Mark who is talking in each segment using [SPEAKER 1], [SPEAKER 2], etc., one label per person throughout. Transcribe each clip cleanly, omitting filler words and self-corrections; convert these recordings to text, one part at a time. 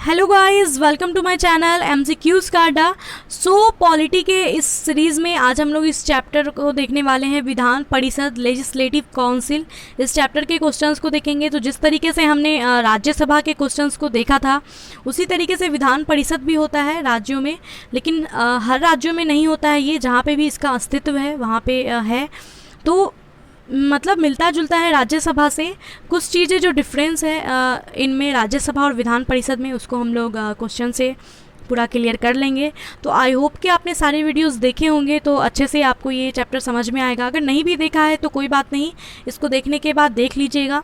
[SPEAKER 1] Hello guys, welcome to my channel McqskaAdda। So polity के इस series में आज हम लोग इस चैप्टर को देखने वाले हैं, विधान परिषद लेजिस्लेटिव काउंसिल। इस चैप्टर के क्वेश्चंस को देखेंगे। तो जिस तरीके से हमने राज्यसभा के क्वेश्चंस को देखा था, उसी तरीके से विधान परिषद भी होता है राज्यों में, लेकिन हर राज्यों में नहीं होता है ये। जहाँ पे भी इसका अस्तित्व है वहाँ पे है, तो मतलब मिलता जुलता है राज्यसभा से। कुछ चीज़ें जो डिफरेंस है इनमें राज्यसभा और विधान परिषद में, उसको हम लोग क्वेश्चन से पूरा क्लियर कर लेंगे। तो आई होप कि आपने सारे वीडियोस देखे होंगे, तो अच्छे से आपको ये चैप्टर समझ में आएगा। अगर नहीं भी देखा है तो कोई बात नहीं, इसको देखने के बाद देख लीजिएगा,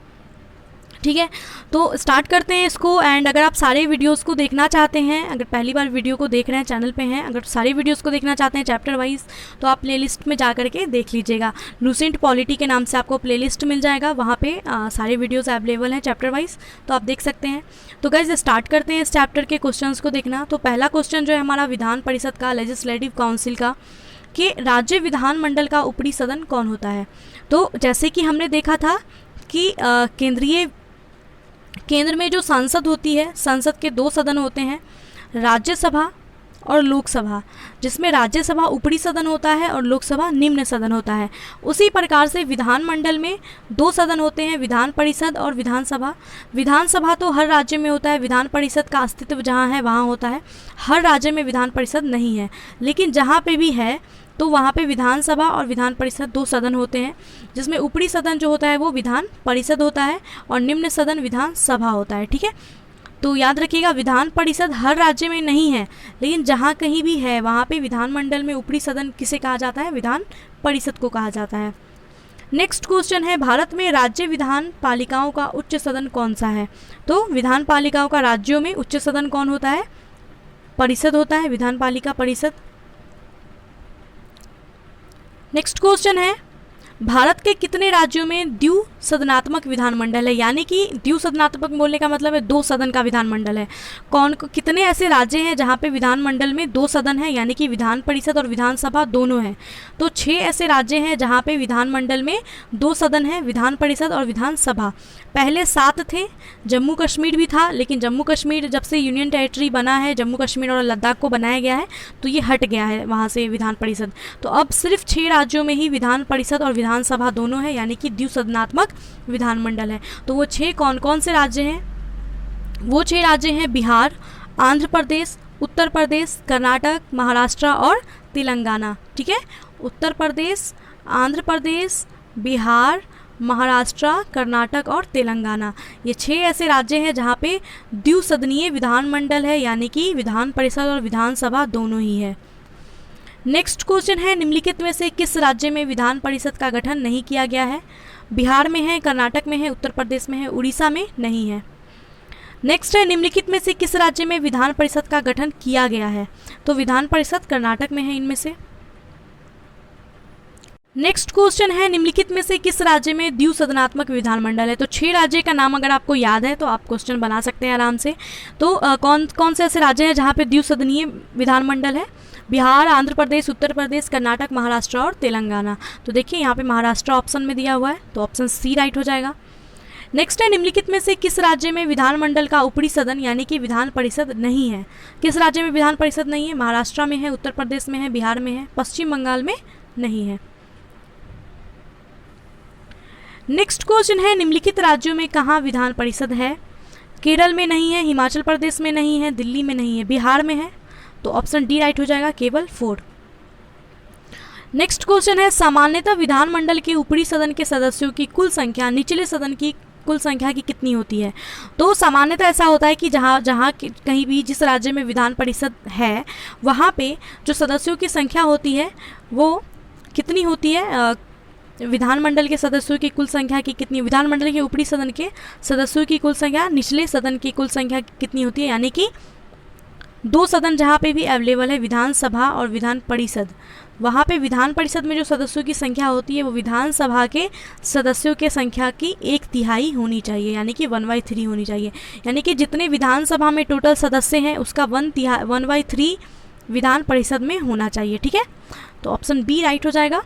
[SPEAKER 1] ठीक है। तो स्टार्ट करते हैं इसको। एंड अगर आप सारे वीडियोस को देखना चाहते हैं, अगर पहली बार वीडियो को देख रहे हैं, चैनल पे हैं, अगर सारे वीडियोस को देखना चाहते हैं चैप्टर वाइज, तो आप प्लेलिस्ट में जा करके देख लीजिएगा। लूसेंट पॉलिटी के नाम से आपको प्लेलिस्ट मिल जाएगा, वहाँ पे सारे वीडियोस अवेलेबल हैं चैप्टर वाइज, तो आप देख सकते हैं। तो गाइस स्टार्ट करते हैं इस चैप्टर के क्वेश्चन को देखना। तो पहला क्वेश्चन जो है हमारा विधान परिषद का, लेजिस्लेटिव काउंसिल का, कि राज्य विधानमंडल का ऊपरी सदन कौन होता है। तो जैसे कि हमने देखा था कि केंद्र में जो संसद होती है, संसद के दो सदन होते हैं, राज्यसभा और लोकसभा, जिसमें राज्यसभा ऊपरी सदन होता है और लोकसभा निम्न सदन होता है। उसी प्रकार से विधानमंडल में दो सदन होते हैं, विधान परिषद और विधानसभा। विधानसभा तो हर राज्य में होता है, विधान परिषद का अस्तित्व जहाँ है वहाँ होता है। हर राज्य में विधान परिषद नहीं है, लेकिन जहाँ पे भी है तो वहाँ पे विधानसभा और विधान परिषद दो सदन होते हैं, जिसमें ऊपरी सदन जो होता है वो विधान परिषद होता है और निम्न सदन विधान सभा होता है, ठीक है। तो याद रखिएगा, विधान परिषद हर राज्य में नहीं है, लेकिन जहाँ कहीं भी है वहाँ पे विधानमंडल में ऊपरी सदन किसे कहा जाता है, विधान परिषद को कहा जाता है। नेक्स्ट क्वेश्चन है, भारत में राज्य विधान पालिकाओं का उच्च सदन कौन सा है। तो विधान पालिकाओं का राज्यों में उच्च सदन कौन होता है, परिषद होता है, विधान पालिका परिषद। नेक्स्ट क्वेश्चन है, भारत के कितने राज्यों में द्विसदनात्मक विधानमंडल है। यानी कि द्विसदनात्मक बोलने का मतलब है दो सदन का विधानमंडल है। कितने ऐसे राज्य हैं जहाँ पे विधानमंडल में दो सदन है, यानी कि विधान परिषद और विधानसभा दोनों हैं। तो 6 ऐसे राज्य हैं जहाँ पे विधानमंडल में दो सदन है, विधान परिषद और विधानसभा। पहले 7 थे, जम्मू कश्मीर भी था, लेकिन जम्मू कश्मीर जब से यूनियन टेरिटरी बना है, जम्मू कश्मीर और लद्दाख को बनाया गया है, तो ये हट गया है वहाँ से विधान परिषद। तो अब सिर्फ 6 राज्यों में ही विधान परिषद और विधानसभा दोनों है, यानी कि द्विसदनात्मक विधानमंडल है। तो वो 6 कौन कौन से राज्य हैं, वो 6 राज्य हैं बिहार, आंध्र प्रदेश, उत्तर प्रदेश, कर्नाटक, महाराष्ट्र और तेलंगाना, ठीक है। उत्तर प्रदेश, आंध्र प्रदेश, बिहार, महाराष्ट्र, कर्नाटक और तेलंगाना, ये 6 ऐसे राज्य हैं जहाँ पे द्विसदनीय विधानमंडल है, यानी कि विधान परिषद और विधानसभा दोनों ही है। नेक्स्ट क्वेश्चन है, निम्नलिखित में से किस राज्य में विधान परिषद का गठन नहीं किया गया है। बिहार में है, कर्नाटक में है, उत्तर प्रदेश में है, उड़ीसा में नहीं है। नेक्स्ट है, निम्नलिखित में से किस राज्य में विधान परिषद का गठन किया गया है। तो विधान परिषद कर्नाटक में है इनमें से। नेक्स्ट क्वेश्चन है, निम्नलिखित में से किस राज्य में द्विसदनात्मक विधानमंडल है। तो 6 राज्य का नाम अगर आपको याद है तो आप क्वेश्चन बना सकते हैं आराम से। तो कौन कौन से ऐसे राज्य हैं जहाँ पे द्विसदनीय विधानमंडल है। बिहार, आंध्र प्रदेश, उत्तर प्रदेश, कर्नाटक, महाराष्ट्र और तेलंगाना। तो देखिए यहाँ पे महाराष्ट्र ऑप्शन में दिया हुआ है, तो ऑप्शन सी राइट हो जाएगा। नेक्स्ट है, निम्नलिखित में से किस राज्य में विधानमंडल का ऊपरी सदन यानी कि विधान परिषद नहीं है। किस राज्य में विधान परिषद नहीं है। महाराष्ट्र में है, उत्तर प्रदेश में है, बिहार में है, पश्चिम बंगाल में नहीं है। नेक्स्ट क्वेश्चन है, निम्नलिखित राज्यों में कहाँ विधान परिषद है। केरल में नहीं है, हिमाचल प्रदेश में नहीं है, दिल्ली में नहीं है, बिहार में है, तो ऑप्शन डी राइट हो जाएगा, केवल 4। नेक्स्ट क्वेश्चन है, सामान्यतः विधानमंडल के ऊपरी सदन के सदस्यों की कुल संख्या निचले सदन की कुल संख्या की कितनी होती है। तो सामान्यतः ऐसा होता है कि जहाँ कहीं भी जिस राज्य में विधान परिषद है, वहाँ पे जो सदस्यों की संख्या होती है वो कितनी होती है, विधानमंडल के सदस्यों की कुल संख्या की कितनी, विधानमंडल के ऊपरी सदन के सदस्यों की कुल संख्या निचले सदन की कुल संख्या कितनी होती है। यानी कि दो सदन जहाँ पे भी अवेलेबल है, विधानसभा और विधान परिषद, वहाँ पे विधान परिषद में जो सदस्यों की संख्या होती है वो विधानसभा के सदस्यों के संख्या की 1/3 होनी चाहिए, यानी कि 1/3 होनी चाहिए। यानी कि जितने विधानसभा में टोटल सदस्य हैं उसका 1/3 विधान परिषद में होना चाहिए, ठीक है। तो ऑप्शन बी राइट हो जाएगा।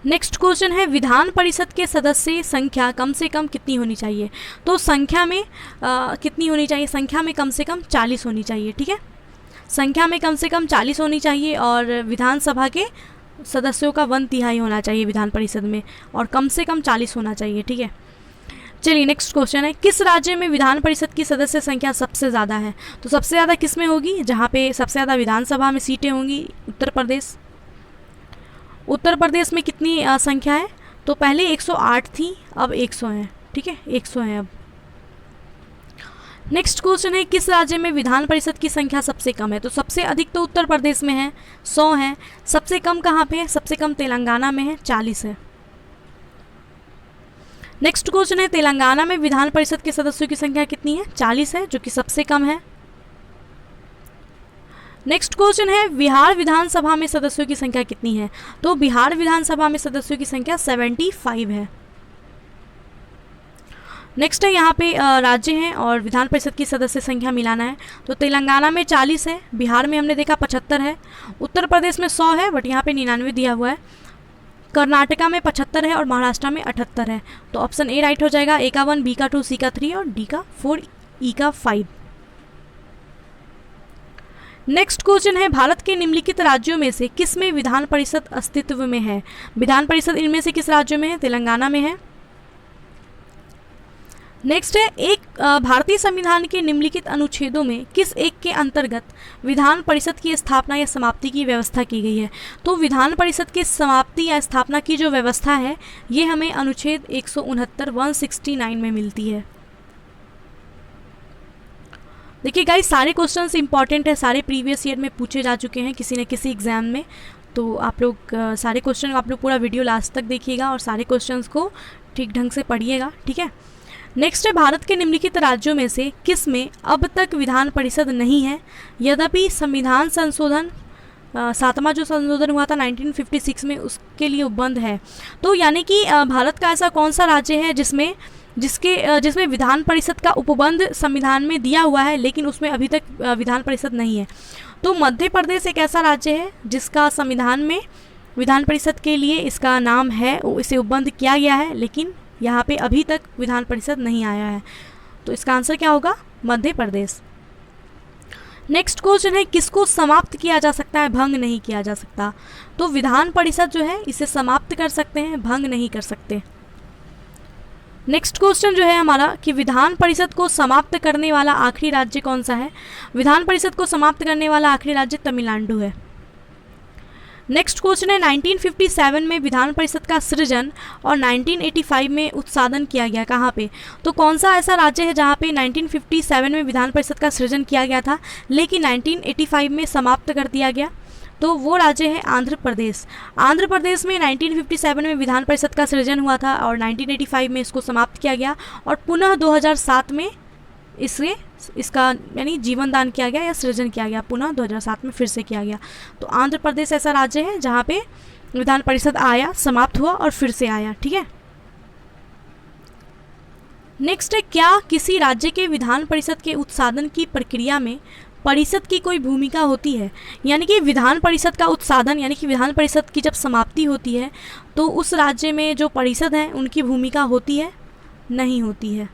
[SPEAKER 1] नेक्स्ट क्वेश्चन है विधान परिषद के सदस्य संख्या कम से कम कितनी होनी चाहिए। तो संख्या में कितनी होनी चाहिए, संख्या में कम से कम 40 होनी चाहिए, ठीक है, संख्या में कम से कम 40 होनी चाहिए और विधानसभा के सदस्यों का 1/3 होना चाहिए विधान परिषद में और कम से कम 40 होना चाहिए, ठीक है। चलिए नेक्स्ट क्वेश्चन है किस राज्य में विधान परिषद की सदस्य संख्या सबसे ज़्यादा है। तो सबसे ज़्यादा किस में होगी, जहाँ पे सबसे ज़्यादा विधानसभा में सीटें होंगी, उत्तर प्रदेश। उत्तर प्रदेश में कितनी संख्या है, तो पहले 108 थी, अब 100 हैं, ठीक है, 100 हैं अब। नेक्स्ट क्वेश्चन है किस राज्य में विधान परिषद की संख्या सबसे कम है। तो सबसे अधिक तो उत्तर प्रदेश में है, 100 है। सबसे कम कहाँ पे है, सबसे कम तेलंगाना में है, 40 है। नेक्स्ट क्वेश्चन है तेलंगाना में विधान परिषद के सदस्यों की संख्या कितनी है, 40 है, जो कि सबसे कम है। नेक्स्ट क्वेश्चन है बिहार विधानसभा में सदस्यों की संख्या कितनी है। तो बिहार विधानसभा में सदस्यों की संख्या 75 है। नेक्स्ट है यहाँ पे राज्य हैं और विधान परिषद की सदस्य संख्या मिलाना है। तो तेलंगाना में 40 है, बिहार में हमने देखा 75 है, उत्तर प्रदेश में 100 है बट यहाँ पे 99 दिया हुआ है, कर्नाटका में 75 है और महाराष्ट्र में 78 है। तो ऑप्शन ए राइट हो जाएगा, ए का 1, बी का 2, सी का 3 और डी का 4, ई का 5। नेक्स्ट क्वेश्चन है भारत के निम्नलिखित राज्यों में से किस में विधान परिषद अस्तित्व में है। विधान परिषद इनमें से किस राज्य में है, तेलंगाना में है। नेक्स्ट है एक भारतीय संविधान के निम्नलिखित अनुच्छेदों में किस एक के अंतर्गत विधान परिषद की स्थापना या समाप्ति की व्यवस्था की गई है। तो विधान परिषद की समाप्ति या स्थापना की जो व्यवस्था है ये हमें अनुच्छेद 169 में मिलती है। देखिए गाइस सारे क्वेश्चंस इंपॉर्टेंट है, सारे प्रीवियस ईयर में पूछे जा चुके हैं किसी न किसी एग्जाम में। तो आप लोग सारे क्वेश्चन आप लोग पूरा वीडियो लास्ट तक देखिएगा और सारे क्वेश्चंस को ठीक ढंग से पढ़िएगा, ठीक है। नेक्स्ट है भारत के निम्नलिखित राज्यों में से किस में अब तक विधान परिषद नहीं है यद्यपि संविधान संशोधन 7वां जो संशोधन हुआ था 1956 में उसके लिए उपबंध है। तो यानी कि भारत का ऐसा कौन सा राज्य है जिसमें विधान परिषद का उपबंध संविधान में दिया हुआ है लेकिन उसमें अभी तक विधान परिषद नहीं है। तो मध्य प्रदेश एक ऐसा राज्य है जिसका संविधान में विधान परिषद के लिए इसका नाम है, इसे उपबंध किया गया है लेकिन यहाँ पे अभी तक विधान परिषद नहीं आया है। तो इसका आंसर क्या होगा, मध्य प्रदेश। नेक्स्ट क्वेश्चन है किसको समाप्त किया जा सकता है, भंग नहीं किया जा सकता। तो विधान परिषद जो है इसे समाप्त कर सकते हैं, भंग नहीं कर सकते। नेक्स्ट क्वेश्चन जो है हमारा कि विधान परिषद को समाप्त करने वाला आखिरी राज्य कौन सा है। विधान परिषद को समाप्त करने वाला आखिरी राज्य तमिलनाडु है। नेक्स्ट क्वेश्चन है 1957 में विधान परिषद का सृजन और 1985 में उत्साधन किया गया कहाँ पे। तो कौन सा ऐसा राज्य है जहाँ पे 1957 में विधान परिषद का सृजन किया गया था लेकिन 1985 में समाप्त कर दिया गया। तो वो राज्य है आंध्र प्रदेश। आंध्र प्रदेश में 1957 में विधान परिषद का सृजन हुआ था और 1985 में इसको समाप्त किया गया और पुनः 2007 में इसका यानी जीवन दान किया गया या सृजन किया गया, पुनः 2007 में फिर से किया गया। तो आंध्र प्रदेश ऐसा राज्य है जहाँ पे विधान परिषद आया, समाप्त हुआ और फिर से आया, ठीक है। नेक्स्ट है क्या किसी राज्य के विधान परिषद के उत्साधन की प्रक्रिया में परिषद की कोई भूमिका होती है। यानी कि विधान परिषद का उत्साधन यानी कि विधान परिषद की जब समाप्ति होती है तो उस राज्य में जो परिषद हैं उनकी भूमिका होती है, नहीं होती है।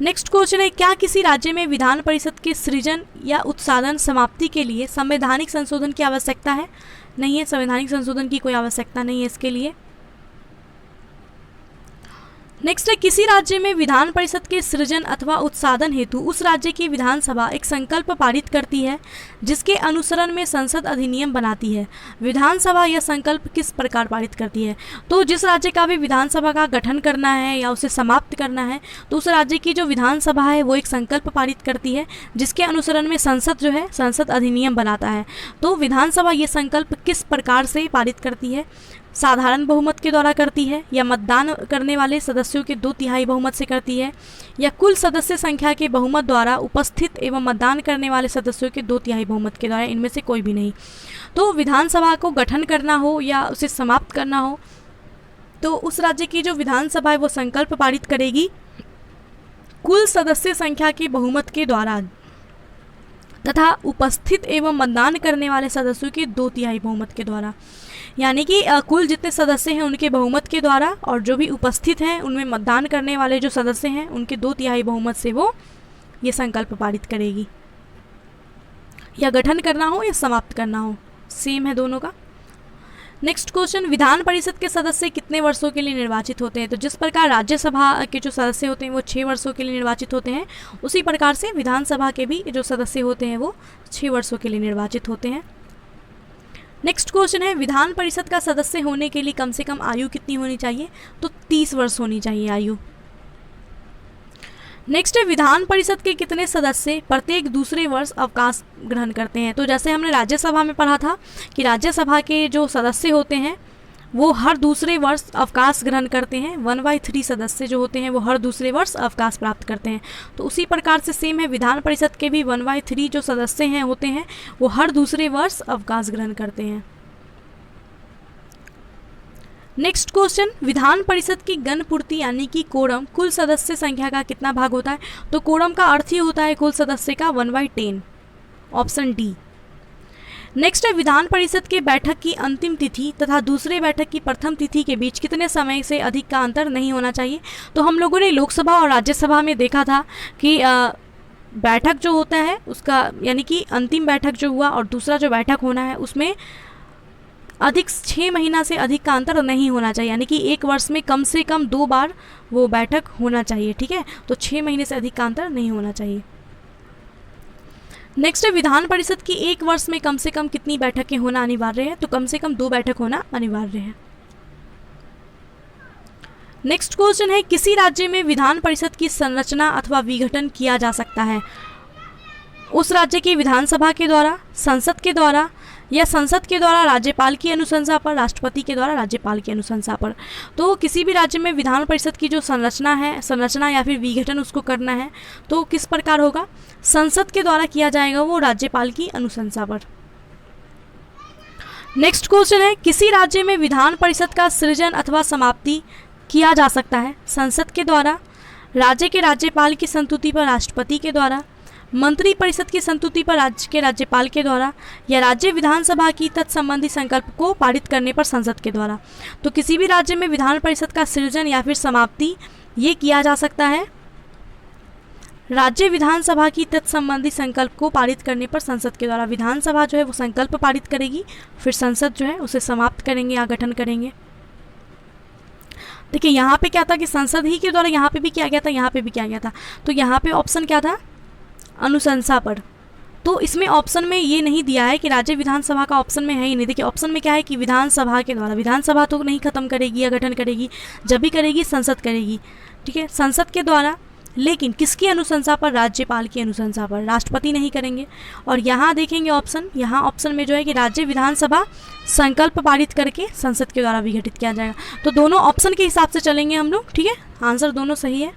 [SPEAKER 1] नेक्स्ट क्वेश्चन है क्या किसी राज्य में विधान परिषद के सृजन या उत्साधन समाप्ति के लिए संवैधानिक संशोधन की आवश्यकता है। नहीं है, संवैधानिक संशोधन की कोई आवश्यकता नहीं है इसके लिए। नेक्स्ट है किसी राज्य में विधान परिषद के सृजन अथवा उत्साधन हेतु उस राज्य की विधानसभा एक संकल्प पारित करती है जिसके अनुसरण में संसद अधिनियम बनाती है। विधानसभा यह संकल्प किस प्रकार पारित करती है। तो जिस राज्य का भी विधानसभा का गठन करना है या उसे समाप्त करना है तो उस राज्य की जो विधानसभा है वो एक संकल्प पारित करती है जिसके अनुसरण में संसद जो है संसद अधिनियम बनाता है। तो विधानसभा ये संकल्प किस प्रकार से पारित करती है, साधारण बहुमत के द्वारा करती है या मतदान करने वाले सदस्यों के 2/3 बहुमत से करती है या कुल सदस्य संख्या के बहुमत द्वारा उपस्थित एवं मतदान करने वाले सदस्यों के 2/3 बहुमत के द्वारा, इनमें से कोई भी नहीं। तो विधानसभा को गठन करना हो या उसे समाप्त करना हो तो उस राज्य की जो विधानसभा है वो संकल्प पारित करेगी कुल सदस्य संख्या के बहुमत के द्वारा तथा उपस्थित एवं मतदान करने वाले सदस्यों के 2/3 बहुमत के द्वारा। यानी कि कुल जितने सदस्य हैं उनके बहुमत के द्वारा, और जो भी उपस्थित हैं उनमें मतदान करने वाले जो सदस्य हैं उनके 2/3 बहुमत से वो ये संकल्प पारित करेगी। या गठन करना हो या समाप्त करना हो, सेम है दोनों का। नेक्स्ट क्वेश्चन, विधान परिषद के सदस्य कितने वर्षों के लिए निर्वाचित होते हैं? तो जिस प्रकार राज्यसभा के जो सदस्य होते हैं वो 6 वर्षों के लिए निर्वाचित होते हैं, उसी प्रकार से विधानसभा के भी जो सदस्य होते हैं वो 6 वर्षों के लिए निर्वाचित होते हैं। नेक्स्ट क्वेश्चन है, विधान परिषद का सदस्य होने के लिए कम से कम आयु कितनी होनी चाहिए? तो 30 वर्ष होनी चाहिए आयु। नेक्स्ट है, विधान परिषद के कितने सदस्य प्रत्येक दूसरे वर्ष अवकाश ग्रहण करते हैं? तो जैसे हमने राज्यसभा में पढ़ा था कि राज्यसभा के जो सदस्य होते हैं वो हर दूसरे वर्ष अवकाश ग्रहण करते हैं। 1/3 सदस्य जो होते हैं वो हर दूसरे वर्ष अवकाश प्राप्त करते हैं। तो उसी प्रकार से सेम है, विधान परिषद के भी 1/3 जो सदस्य हैं होते हैं वो हर दूसरे वर्ष अवकाश ग्रहण करते हैं। नेक्स्ट क्वेश्चन, विधान परिषद की गणपूर्ति यानी कि कोरम कुल सदस्य संख्या का कितना भाग होता है? तो कोरम का अर्थ ही होता है कुल सदस्य का 1/10, ऑप्शन डी। नेक्स्ट है, विधान परिषद के बैठक की अंतिम तिथि तथा दूसरे बैठक की प्रथम तिथि के बीच कितने समय से अधिक का अंतर नहीं होना चाहिए? तो हम लोगों ने लोकसभा और राज्यसभा में देखा था कि बैठक जो होता है उसका यानी कि अंतिम बैठक जो हुआ और दूसरा जो बैठक होना है उसमें अधिक 6 महीना से अधिक का अंतर नहीं होना चाहिए, यानी कि एक वर्ष में कम से कम 2 बार वो बैठक होना चाहिए। ठीक है, तो 6 महीने से अधिक का अंतर नहीं होना चाहिए। नेक्स्ट है, विधान परिषद की एक वर्ष में कम से कम कितनी बैठकें होना अनिवार्य है? तो कम से कम 2 बैठक होना अनिवार्य है। नेक्स्ट क्वेश्चन है, किसी राज्य में विधान परिषद की संरचना अथवा विघटन किया जा सकता है? उस राज्य की विधानसभा के द्वारा, संसद के द्वारा, या संसद के द्वारा राज्यपाल की अनुशंसा पर, राष्ट्रपति के द्वारा राज्यपाल की अनुशंसा पर। तो किसी भी राज्य में विधान परिषद की जो संरचना या फिर विघटन उसको करना है तो किस प्रकार होगा? संसद के द्वारा किया जाएगा वो राज्यपाल की अनुशंसा पर। नेक्स्ट क्वेश्चन है, किसी राज्य में विधान परिषद का सृजन अथवा समाप्ति किया जा सकता है? संसद के द्वारा, राज्य के राज्यपाल की संस्तुति पर राष्ट्रपति के द्वारा, मंत्री परिषद की संस्तुति पर राज्य के राज्यपाल के द्वारा, या राज्य विधानसभा की तत्संबंधी संकल्प को पारित करने पर संसद के द्वारा। तो किसी भी राज्य में विधान परिषद का सृजन या फिर समाप्ति ये किया जा सकता है राज्य विधानसभा की तत्संबंधी संकल्प को पारित करने पर संसद के द्वारा। विधानसभा जो है वो संकल्प पारित करेगी, फिर संसद जो है उसे समाप्त करेंगे या गठन करेंगे। देखिए यहाँ पे क्या था कि संसद ही के द्वारा यहाँ पे भी किया गया था, यहाँ पे भी किया गया था। तो यहाँ पे ऑप्शन क्या था? अनुशंसा पर। तो इसमें ऑप्शन में ये नहीं दिया है कि राज्य विधानसभा का ऑप्शन में है ही नहीं। देखिए ऑप्शन में क्या है कि विधानसभा के द्वारा, विधानसभा तो नहीं खत्म करेगी या गठन करेगी, जब भी करेगी संसद करेगी। ठीक है, संसद के द्वारा, लेकिन किसकी अनुशंसा पर? राज्यपाल की अनुशंसा पर, राष्ट्रपति नहीं करेंगे। और यहाँ देखेंगे ऑप्शन, यहाँ ऑप्शन में जो है कि राज्य विधानसभा संकल्प पारित करके संसद के द्वारा विघटित किया जाएगा। तो दोनों ऑप्शन के हिसाब से चलेंगे हम लोग। ठीक है, आंसर दोनों सही है।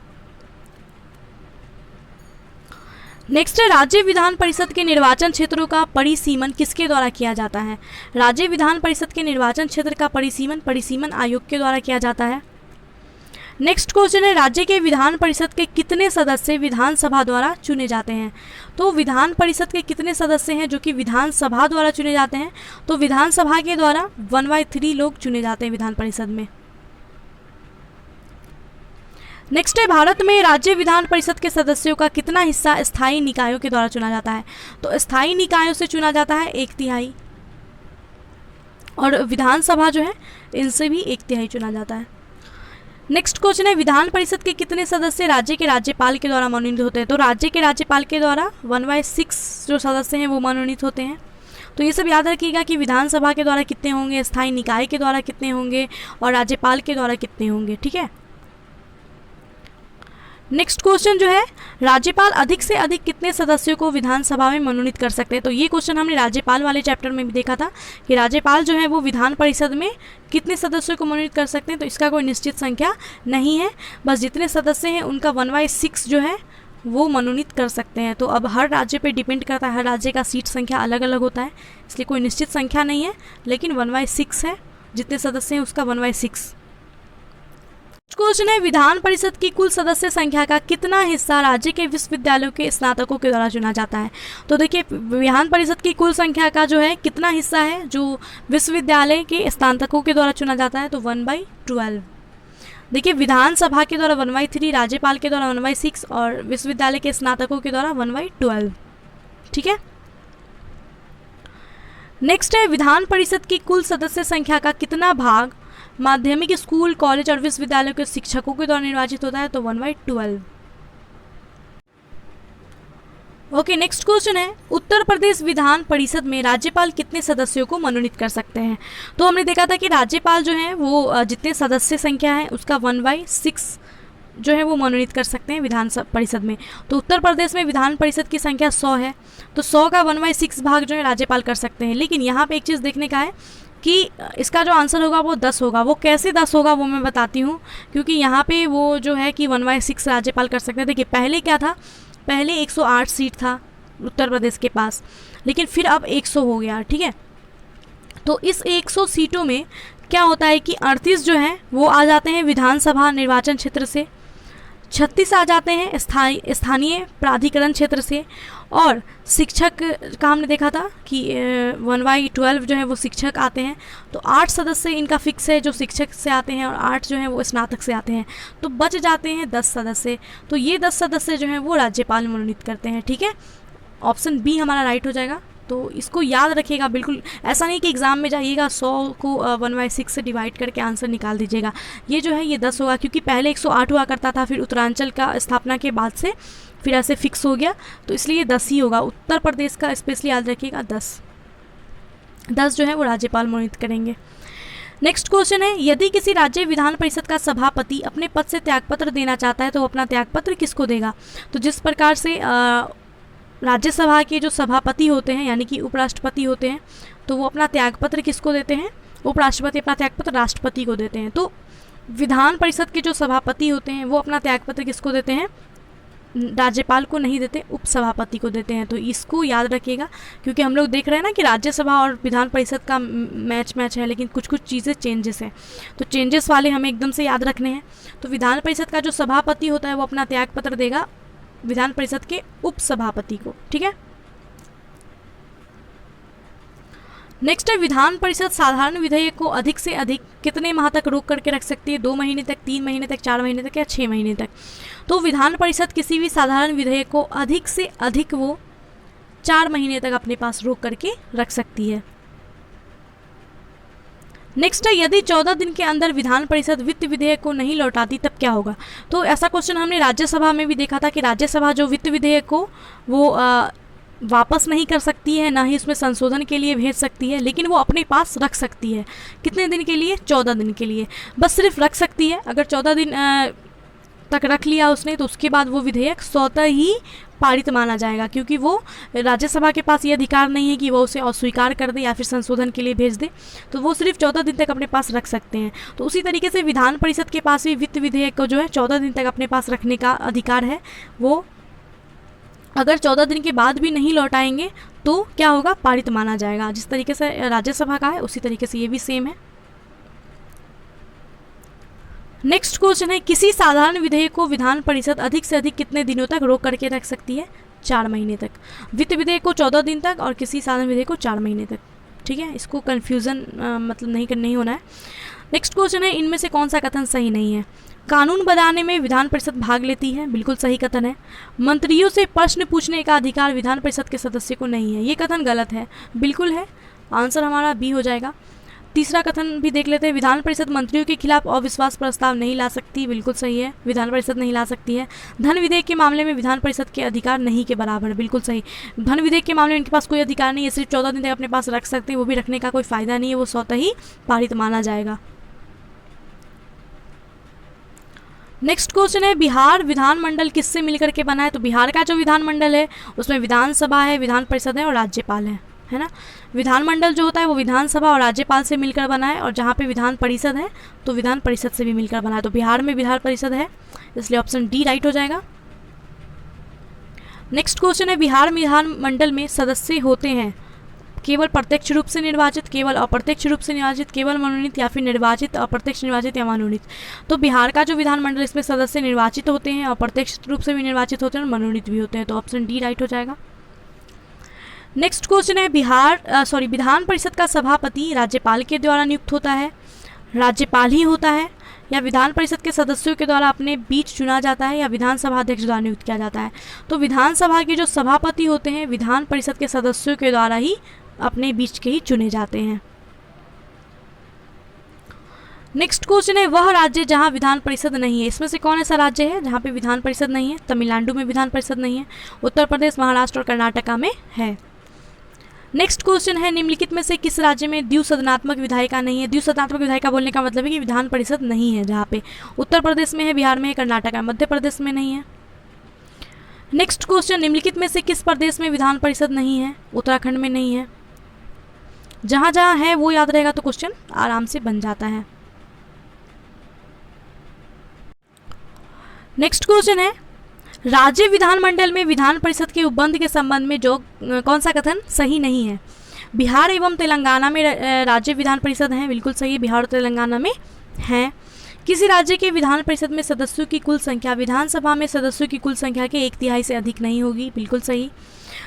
[SPEAKER 1] नेक्स्ट है, राज्य विधान परिषद के निर्वाचन क्षेत्रों का परिसीमन किसके द्वारा किया जाता है? राज्य विधान परिषद के निर्वाचन क्षेत्र का परिसीमन आयोग के द्वारा किया जाता है। नेक्स्ट क्वेश्चन है, राज्य के विधान परिषद के कितने सदस्य विधानसभा द्वारा चुने जाते हैं? तो विधान परिषद के कितने सदस्य हैं जो कि विधानसभा द्वारा चुने जाते हैं? तो विधानसभा के द्वारा 1/3 लोग चुने जाते हैं विधान परिषद में। नेक्स्ट है, भारत में राज्य विधान परिषद के सदस्यों का कितना हिस्सा स्थायी निकायों के द्वारा चुना जाता है? तो स्थायी निकायों से चुना जाता है 1/3, और विधानसभा जो है इनसे भी 1/3 चुना जाता है। नेक्स्ट क्वेश्चन है, विधान परिषद के कितने सदस्य राज्य के राज्यपाल के द्वारा मनोनीत होते हैं? तो राज्य के राज्यपाल के द्वारा 1/6 जो सदस्य हैं वो मनोनीत होते हैं। तो ये सब याद रखिएगा कि विधानसभा के द्वारा कितने होंगे, स्थायी निकाय के द्वारा कितने होंगे और राज्यपाल के द्वारा कितने होंगे। ठीक है, नेक्स्ट क्वेश्चन जो है, राज्यपाल अधिक से अधिक कितने सदस्यों को विधानसभा में मनोनीत कर सकते हैं? तो ये क्वेश्चन हमने राज्यपाल वाले चैप्टर में भी देखा था कि राज्यपाल जो है वो विधान परिषद में कितने सदस्यों को मनोनीत कर सकते हैं। तो इसका कोई निश्चित संख्या नहीं है, बस जितने सदस्य हैं उनका 1/6 जो है वो मनोनीत कर सकते हैं। तो अब हर राज्य पे डिपेंड करता है, हर राज्य का सीट संख्या अलग अलग होता है, इसलिए कोई निश्चित संख्या नहीं है, लेकिन 1/6 है, जितने सदस्य हैं उसका 1/6। क्वेश्चन है, विधान परिषद की कुल सदस्य संख्या का कितना हिस्सा राज्य के विश्वविद्यालयों के स्नातकों के द्वारा चुना जाता है। तो देखिए विधान परिषद की कुल संख्या का जो है कितना हिस्सा है जो विश्वविद्यालय के स्नातकों के द्वारा चुना जाता है, तो 1/12। देखिए विधानसभा के द्वारा 1/3, राज्यपाल के द्वारा 1/6 और विश्वविद्यालय के स्नातकों के द्वारा 1/12। ठीक है। नेक्स्ट है, विधान परिषद की कुल सदस्य संख्या का कितना भाग माध्यमिक स्कूल, कॉलेज और विश्वविद्यालयों के शिक्षकों के द्वारा निर्वाचित होता है, तो 1/12। ओके, नेक्स्ट क्वेश्चन है, उत्तर प्रदेश विधान परिषद में राज्यपाल कितने सदस्यों को मनोनीत कर सकते हैं। तो हमने देखा था कि राज्यपाल जो है वो जितने सदस्य संख्या है उसका 1/6 जो है वो मनोनीत कर सकते हैं विधान परिषद में। तो उत्तर प्रदेश में विधान परिषद की संख्या 100 है, तो 100 का 1/6 भाग जो है राज्यपाल कर सकते हैं। लेकिन यहाँ पे एक चीज़ देखने का है कि इसका जो आंसर होगा वो 10 होगा। वो कैसे 10 होगा वो मैं बताती हूँ, क्योंकि यहाँ पे वो जो है कि 1/6 राज्यपाल कर सकते हैं। देखिए पहले क्या था, पहले 108 सीट था उत्तर प्रदेश के पास, लेकिन फिर अब 100 हो गया। ठीक है, तो इस 100 सीटों में क्या होता है कि 38 जो है वो आ जाते हैं विधानसभा निर्वाचन क्षेत्र से, 36 आ जाते हैं स्थानीय प्राधिकरण क्षेत्र से, और शिक्षक का हमने देखा था कि 1/12 जो है वो शिक्षक आते हैं। तो 8 सदस्य इनका फिक्स है जो शिक्षक से आते हैं और 8 जो है वो स्नातक से आते हैं, तो बच जाते हैं 10 सदस्य। तो ये 10 सदस्य जो हैं वो राज्यपाल मनोनीत करते हैं। ठीक है, ऑप्शन बी हमारा राइट हो जाएगा। तो इसको याद रखिएगा, बिल्कुल ऐसा नहीं कि एग्ज़ाम में जाइएगा 100 को 1/6 से डिवाइड करके आंसर निकाल दीजिएगा। ये जो है ये 10 होगा, क्योंकि पहले 108 हुआ करता था, फिर उत्तरांचल का स्थापना के बाद से फिर ऐसे फिक्स हो गया, तो इसलिए 10 ही होगा। उत्तर प्रदेश का स्पेशली याद रखिएगा 10 जो है वो राज्यपाल मनोनीत करेंगे। नेक्स्ट क्वेश्चन है, यदि किसी राज्य विधान परिषद का सभापति अपने पद से त्यागपत्र देना चाहता है तो वो अपना त्यागपत्र किसको देगा। तो जिस प्रकार से राज्यसभा के जो सभापति होते हैं यानी कि उपराष्ट्रपति होते हैं, तो वो अपना त्यागपत्र किसको देते हैं, उपराष्ट्रपति अपना त्यागपत्र राष्ट्रपति को देते हैं। तो विधान परिषद के जो सभापति होते हैं वो अपना त्यागपत्र किसको देते हैं, राज्यपाल को नहीं देते, उपसभापति को देते हैं। तो इसको याद रखिएगा, क्योंकि हम लोग देख रहे हैं ना कि राज्यसभा और विधान परिषद का मैच है, लेकिन कुछ चीज़ें चेंजेस हैं, तो चेंजेस वाले हमें एकदम से याद रखने हैं। तो विधान परिषद का जो सभापति होता है वो अपना त्यागपत्र देगा विधान परिषद के उपसभापति को। ठीक है, नेक्स्ट है, विधान परिषद साधारण विधेयक को अधिक से अधिक कितने माह तक रोक करके रख सकती है। 2 महीने तक, 3 महीने तक, 4 महीने तक या 6 महीने तक। तो विधान परिषद किसी भी साधारण विधेयक को अधिक से अधिक वो 4 महीने तक अपने पास रोक करके रख सकती है। नेक्स्ट है, यदि 14 दिन के अंदर विधान परिषद वित्त विधेयक को नहीं लौटाती तब क्या होगा। तो ऐसा क्वेश्चन हमने राज्यसभा में भी देखा था कि राज्यसभा जो वित्त विधेयक को वो वापस नहीं कर सकती है, ना ही उसमें संशोधन के लिए भेज सकती है, लेकिन वो अपने पास रख सकती है। कितने दिन के लिए, 14 दिन के लिए, बस सिर्फ रख सकती है। अगर 14 दिन तक रख लिया उसने तो उसके बाद वो विधेयक स्वतः ही पारित माना जाएगा, क्योंकि वो राज्यसभा के पास ये अधिकार नहीं है कि वो उसे अस्वीकार कर दे या फिर संशोधन के लिए भेज दे। तो वो सिर्फ 14 दिन तक अपने पास रख सकते हैं। तो उसी तरीके से विधान परिषद के पास भी वित्त विधेयक को जो है 14 दिन तक अपने पास रखने का अधिकार है। वो अगर 14 दिन के बाद भी नहीं लौटाएंगे तो क्या होगा, पारित माना जाएगा। जिस तरीके से राज्यसभा का है उसी तरीके से ये भी सेम है। नेक्स्ट क्वेश्चन है, किसी साधारण विधेयक को विधान परिषद अधिक से अधिक कितने दिनों तक रोक करके रख सकती है। 4 महीने तक। वित्त विधेयक को 14 दिन तक और किसी साधारण विधेयक को 4 महीने तक। ठीक है, इसको कन्फ्यूज़न मतलब नहीं होना है। नेक्स्ट क्वेश्चन है, इनमें से कौन सा कथन सही नहीं है। कानून बनाने में विधान परिषद भाग लेती है, बिल्कुल सही कथन है। मंत्रियों से प्रश्न पूछने का अधिकार विधान परिषद के सदस्य को नहीं है, ये कथन गलत है, बिल्कुल है। आंसर हमारा बी हो जाएगा। तीसरा कथन भी देख लेते हैं, विधान परिषद मंत्रियों के खिलाफ अविश्वास प्रस्ताव नहीं ला सकती, बिल्कुल सही है, विधान परिषद नहीं ला सकती है। धन विधेयक के मामले में विधान परिषद के अधिकार नहीं के बराबर, बिल्कुल सही। धन विधेयक के मामले में इनके पास कोई अधिकार नहीं है, सिर्फ 14 दिन तक अपने पास रख सकते हैं, वो भी रखने का कोई फायदा नहीं है, वो स्वतः ही पारित माना जाएगा। नेक्स्ट क्वेश्चन है, बिहार विधानमंडल किससे मिलकर के बना है। तो बिहार का जो विधानमंडल है उसमें विधानसभा है, विधान परिषद है और राज्यपाल है ना। विधानमंडल जो होता है वो विधानसभा और राज्यपाल से मिलकर बना है, और जहाँ पे विधान परिषद है तो विधान परिषद से भी मिलकर बना है। तो बिहार में विधान परिषद है, इसलिए ऑप्शन डी राइट हो जाएगा। नेक्स्ट क्वेश्चन है, बिहार विधानमंडल में सदस्य होते हैं केवल प्रत्यक्ष रूप से निर्वाचित, केवल अप्रत्यक्ष रूप से निर्वाचित, केवल मनोनीत, या फिर निर्वाचित, अप्रत्यक्ष निर्वाचित या मनोनीत। तो बिहार का जो विधानमंडल, इसमें सदस्य निर्वाचित होते हैं, अप्रत्यक्ष रूप से भी निर्वाचित होते हैं और मनोनीत भी होते हैं। तो ऑप्शन डी राइट हो जाएगा। नेक्स्ट क्वेश्चन है विधान परिषद का सभापति राज्यपाल के द्वारा नियुक्त होता है, राज्यपाल ही होता है, या विधान परिषद के सदस्यों के द्वारा अपने बीच चुना जाता है, या विधानसभा अध्यक्ष द्वारा नियुक्त किया जाता है। तो विधानसभा के जो सभापति होते हैं विधान परिषद के सदस्यों के द्वारा ही अपने बीच के ही चुने जाते हैं। नेक्स्ट क्वेश्चन है वह राज्य जहां विधान परिषद नहीं है। इसमें से कौन ऐसा राज्य है जहां पे विधान परिषद नहीं है? तमिलनाडु में विधान परिषद नहीं है, उत्तर प्रदेश, महाराष्ट्र और कर्नाटका में है। नेक्स्ट क्वेश्चन है निम्नलिखित में से किस राज्य में द्विसदनात्मक विधायिका नहीं है? द्विसदनात्मक विधायिका बोलने का मतलब है कि विधान परिषद नहीं है, जहाँ पे उत्तर प्रदेश में है, बिहार में है, कर्नाटक में, मध्य प्रदेश में नहीं है। नेक्स्ट क्वेश्चन निम्नलिखित में से किस प्रदेश में विधान परिषद नहीं है? उत्तराखंड में नहीं है। जहाँ जहाँ है वो याद रहेगा तो क्वेश्चन आराम से बन जाता है। नेक्स्ट क्वेश्चन है राज्य विधानमंडल में विधान परिषद के उपबंध के संबंध में जो कौन सा कथन सही नहीं है? बिहार एवं तेलंगाना में राज्य विधान परिषद हैं, बिल्कुल सही, बिहार और तेलंगाना में हैं। किसी राज्य के विधान परिषद में सदस्यों की कुल संख्या विधानसभा में सदस्यों की कुल संख्या के 1/3 से अधिक नहीं होगी, बिल्कुल सही।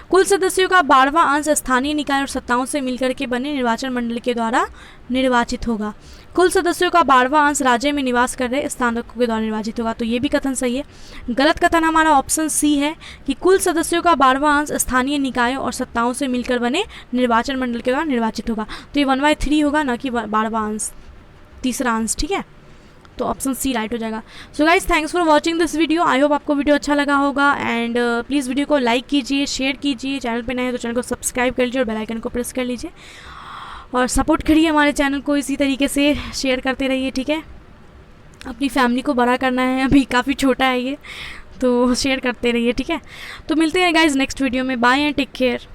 [SPEAKER 1] कुल सदस्यों का 12वां अंश स्थानीय निकाय और सत्ताओं से मिलकर के बने निर्वाचन मंडल के द्वारा निर्वाचित होगा। कुल सदस्यों का 12वां अंश राज्य में निवास कर रहे स्थानकों के द्वारा निर्वाचित होगा। तो ये भी कथन सही है। गलत कथन हमारा ऑप्शन सी है कि कुल सदस्यों का 12वां अंश स्थानीय निकायों और सत्ताओं से मिलकर बने निर्वाचन मंडल के द्वारा निर्वाचित होगा। तो ये 1/3 होगा, ना कि 12वां अंश, तीसरा अंश, ठीक है। तो ऑप्शन सी राइट हो जाएगा। So guys thanks for watching this video. I hope आपको वीडियो अच्छा लगा होगा एंड प्लीज़ वीडियो को लाइक कीजिए, शेयर कीजिए, चैनल पे नए हैं तो चैनल को सब्सक्राइब कर लीजिए और बेल आइकन को प्रेस कर लीजिए और सपोर्ट करिए हमारे चैनल को, इसी तरीके से शेयर करते रहिए, ठीक है। अपनी फैमिली को बड़ा करना है, अभी काफ़ी छोटा है ये, तो शेयर करते रहिए, ठीक है। तो मिलते हैं गाइज नेक्स्ट वीडियो में। Bye and take care.